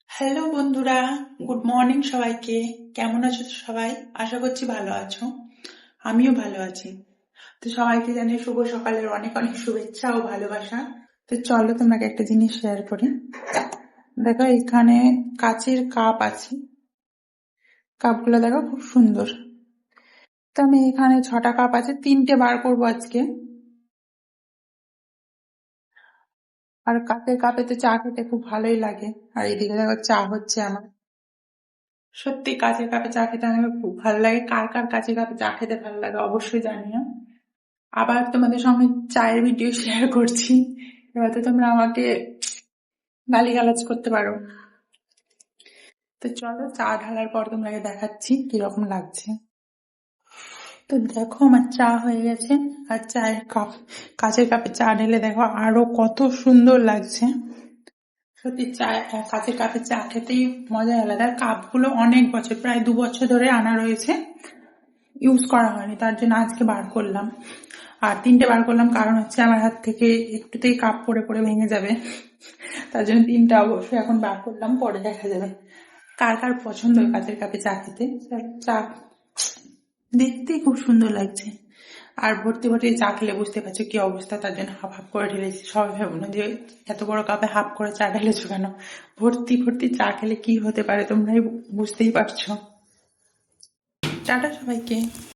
Hello বন্ধুরা, good morning সবাইকে। কেমন আছো সবাই? আশা করছি ভালো আছো। আমিও ভালো আছি। তো সবাইকে জানিয়ে শুভ সকালের অনেক অনেক শুভেচ্ছা ও ভালোবাসা। তো চলো তোমাকে একটা জিনিস শেয়ার করি। দেখো এখানে কাচের কাপ আছে। কাপগুলো দেখো খুব সুন্দর। তো আমি এখানে 6টা কাপ আছে, 3টে বার করবো আজকে। আর কাচের কাপে তো চা খেতে খুব ভালোই লাগে। আর এদিকে দেখো চা হচ্ছে আমার। সত্যি কাচের কাপে চা খেতে আমার খুব ভালো লাগে। কার কার কাচের কাপে চা খেতে ভালো লাগে অবশ্যই জানিও। আবার তোমাদের সঙ্গে চায়ের ভিডিও শেয়ার করছি। এবার তো তোমরা আমাকে গালিগালাজ করতে পারো। তো চলো চা ঢালার পর তোমাকে দেখাচ্ছি কিরকম লাগছে। তো দেখো আমার চা হয়ে গেছে। আর চায়ের কাপ, কাচের কাপে চা ঢেলে দেখো আরো কত সুন্দর লাগছে। সত্যি চা, কাচের কাপে চা খেতেই মজা আলাদা। আর কাপগুলো অনেক বছর, প্রায় 2 বছর ধরে আনা রয়েছে, ইউজ করা হয়নি, তার জন্য আজকে বার করলাম। আর 3টে বার করলাম কারণ হচ্ছে আমার হাত থেকে একটুতেই কাপ পড়ে পড়ে ভেঙে যাবে, তার জন্য 3টা অবশ্যই এখন বার করলাম, পরে দেখা যাবে। কার কার পছন্দ কাচের কাপে চা খেতে। চা দেখতেই খুব সুন্দর লাগছে। আর ভর্তি ভর্তি চা খেলে বুঝতে পারছো কি অবস্থা, তার জন্য হাফ হাফ করে ঢেলেছি। সবাই ভাবো না যে এত বড় কাপে হাফ করে চা ঢেলেছো কেন। ভর্তি ভর্তি চা খেলে কি হতে পারে তোমরাই বুঝতেই পারছো। টাটা সবাইকে।